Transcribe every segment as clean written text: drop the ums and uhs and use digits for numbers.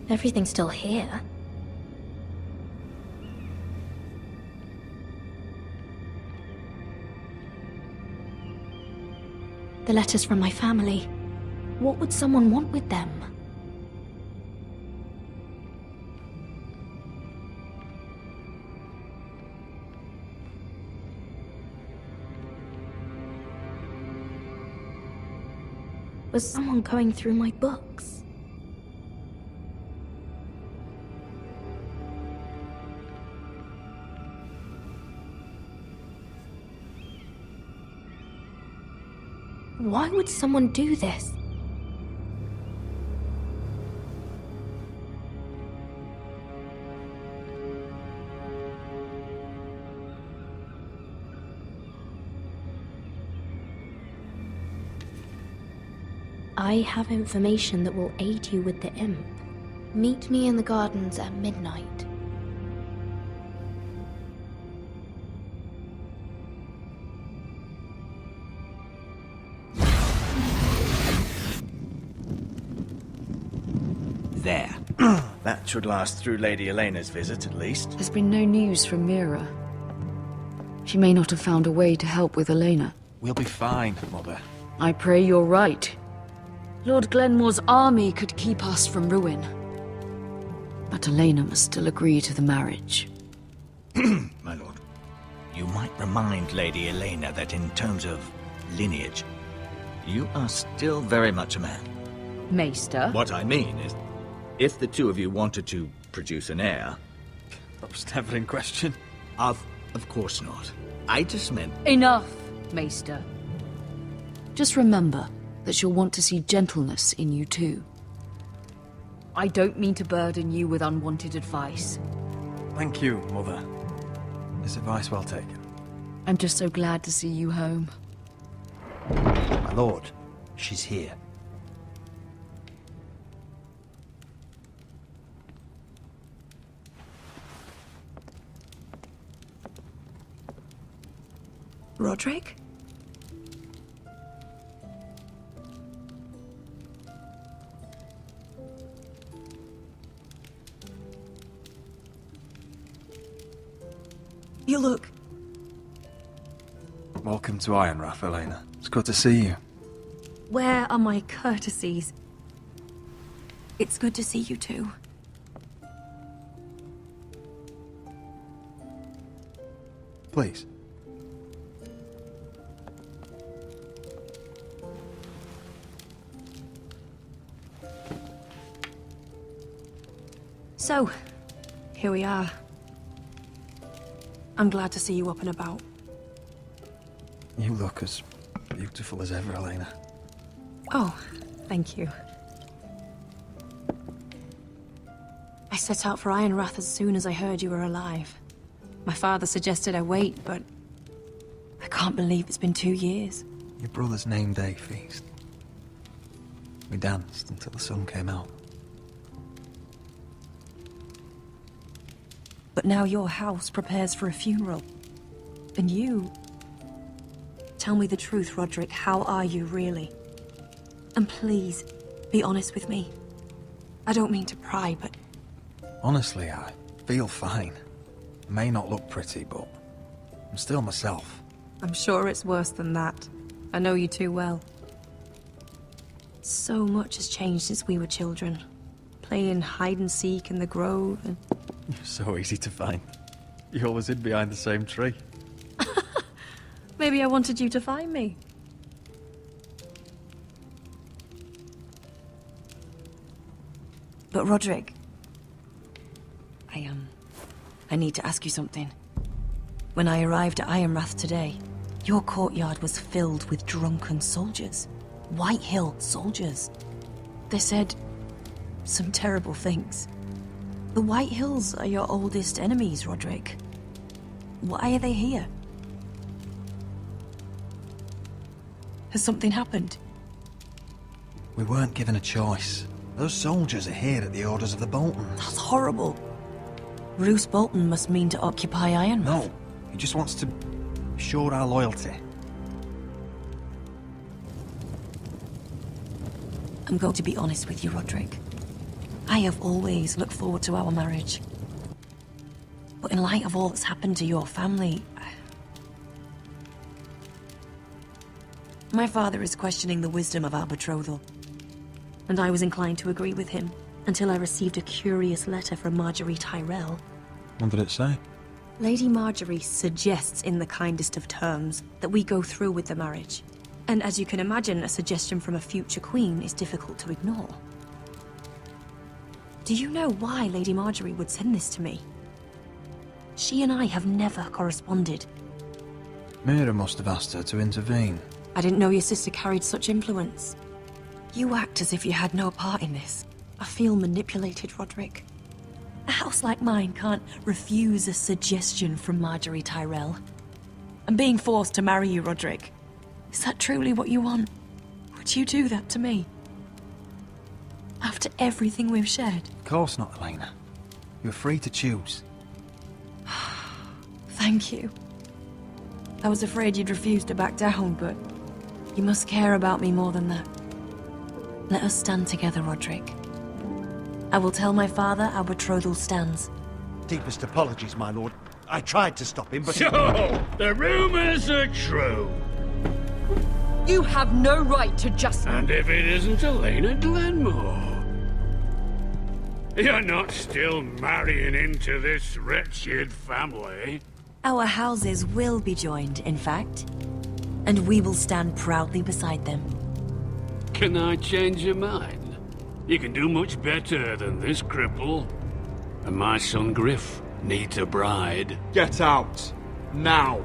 Everything's still here. The letters from my family. What would someone want with them? Was someone going through my books? Why would someone do this? I have information that will aid you with the imp. Meet me in the gardens at midnight. There. That should last through Lady Elena's visit, at least. There's been no news from Mira. She may not have found a way to help with Elena. We'll be fine, Mother. I pray you're right. Lord Glenmore's army could keep us from ruin. But Elena must still agree to the marriage. My lord. You might remind Lady Elena that in terms of lineage, you are still very much a man. Maester? What I mean is, if the two of you wanted to produce an heir... That was never in question. Of course not. I just meant... Enough, Maester. Just remember that she'll want to see gentleness in you too. I don't mean to burden you with unwanted advice. Thank you, Mother. This advice well taken. I'm just so glad to see you home. My lord, she's here. Roderick? You look... Welcome to Ironrath, Elena. It's good to see you. Where are my courtesies? It's good to see you too. Please. So, here we are. I'm glad to see you up and about. You look as beautiful as ever, Elena. Oh, thank you. I set out for Ironrath as soon as I heard you were alive. My father suggested I wait, but I can't believe it's been 2 years. Your brother's name day feast. We danced until the sun came out. But now your house prepares for a funeral. And you... Tell me the truth, Roderick. How are you, really? And please, be honest with me. I don't mean to pry, but... Honestly, I feel fine. I may not look pretty, but I'm still myself. I'm sure it's worse than that. I know you too well. So much has changed since we were children. Playing hide-and-seek in the grove and... You're so easy to find. You always hid behind the same tree. Maybe I wanted you to find me. But Roderick... I need to ask you something. When I arrived at Ironrath today, your courtyard was filled with drunken soldiers. White Hill soldiers. They said some terrible things. The White Hills are your oldest enemies, Roderick. Why are they here? Has something happened? We weren't given a choice. Those soldiers are here at the orders of the Boltons. That's horrible. Roose Bolton must mean to occupy Ironrath. No, he just wants to assure our loyalty. I'm going to be honest with you, Roderick. I have always looked forward to our marriage. But in light of all that's happened to your family... My father is questioning the wisdom of our betrothal. And I was inclined to agree with him, until I received a curious letter from Marjorie Tyrell. What did it say? Lady Marjorie suggests in the kindest of terms that we go through with the marriage. And as you can imagine, a suggestion from a future queen is difficult to ignore. Do you know why Lady Marjorie would send this to me? She and I have never corresponded. Mira must have asked her to intervene. I didn't know your sister carried such influence. You act as if you had no part in this. I feel manipulated, Roderick. A house like mine can't refuse a suggestion from Marjorie Tyrell. I'm being forced to marry you, Roderick. Is that truly what you want? Would you do that to me? After everything we've shared? Of course not, Elena. You're free to choose. Thank you. I was afraid you'd refuse to back down, but you must care about me more than that. Let us stand together, Roderick. I will tell my father our betrothal stands. Deepest apologies, my lord. I tried to stop him, but... So, the rumors are true. You have no right to just... And if it isn't Elena Glenmore? You're not still marrying into this wretched family? Our houses will be joined, in fact. And we will stand proudly beside them. Can I change your mind? You can do much better than this cripple. And my son Griff needs a bride. Get out. Now.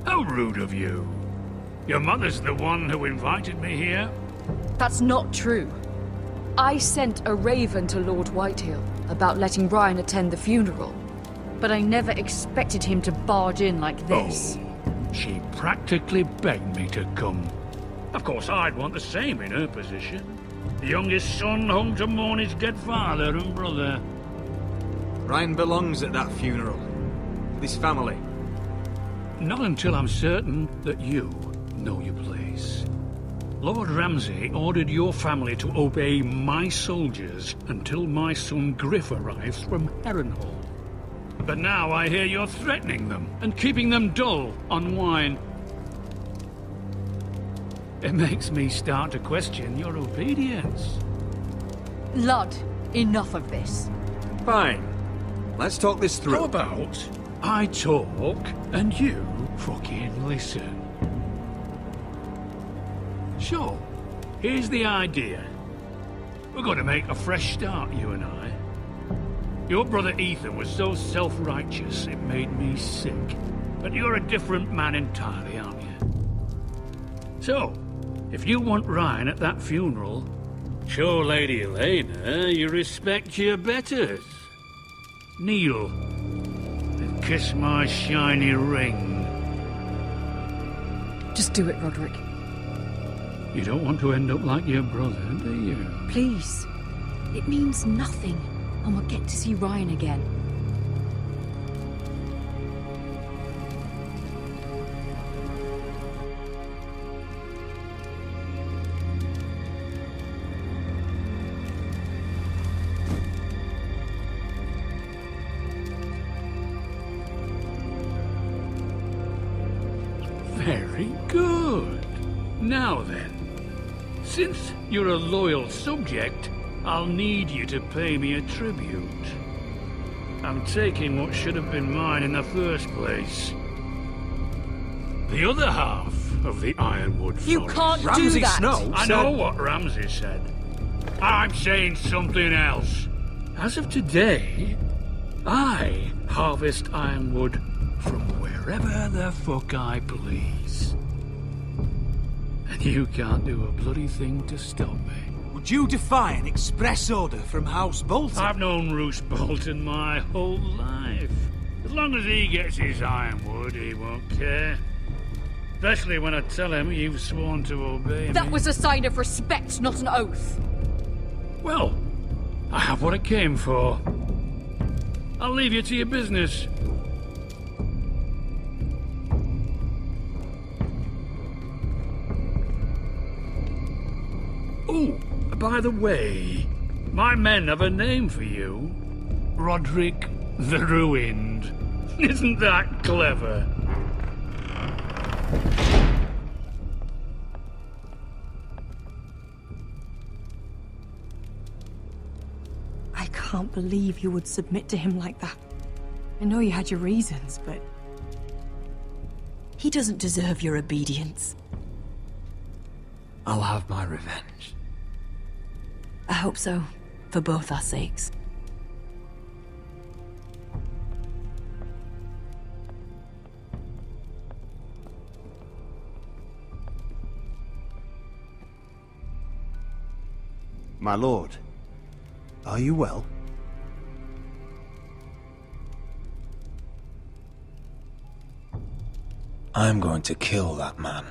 How rude of you. Your mother's the one who invited me here? That's not true. I sent a raven to Lord Whitehill about letting Brian attend the funeral. But I never expected him to barge in like this. Oh, she practically begged me to come. Of course, I'd want the same in her position. The youngest son home to mourn his dead father and brother. Ryan belongs at that funeral. This family. Not until I'm certain that you know your place. Lord Ramsay ordered your family to obey my soldiers until my son Griff arrives from Harrenhal. But now I hear you're threatening them and keeping them dull on wine. It makes me start to question your obedience. Lud, enough of this. Fine. Let's talk this through. How about I talk and you fucking listen? Sure. Here's the idea. We're going to make a fresh start, you and I. Your brother Ethan was so self-righteous it made me sick. But you're a different man entirely, aren't you? So, if you want Ryan at that funeral, show Lady Elena you respect your betters. Kneel and kiss my shiny ring. Just do it, Roderick. You don't want to end up like your brother, do you? Please. It means nothing, and we'll get to see Ryan again. Very good. Now then, since you're a loyal subject, I'll need you to pay me a tribute. I'm taking what should have been mine in the first place. The other half of the Ironwood Forest. You can't do Ramsay that! Snow I know what Ramsay said. I'm saying something else. As of today, I harvest ironwood from wherever the fuck I please. And you can't do a bloody thing to stop me. Would you defy an express order from House Bolton? I've known Roose Bolton my whole life. As long as he gets his ironwood, he won't care. Especially when I tell him you've sworn to obey me. That was a sign of respect, not an oath. Well, I have what I came for. I'll leave you to your business. Oh, by the way, My men have a name for you. Roderick the Ruined. Isn't that clever? I can't believe you would submit to him like that. I know you had your reasons, but... he doesn't deserve your obedience. I'll have my revenge. I hope so, for both our sakes. My lord, are you well? I'm going to kill that man.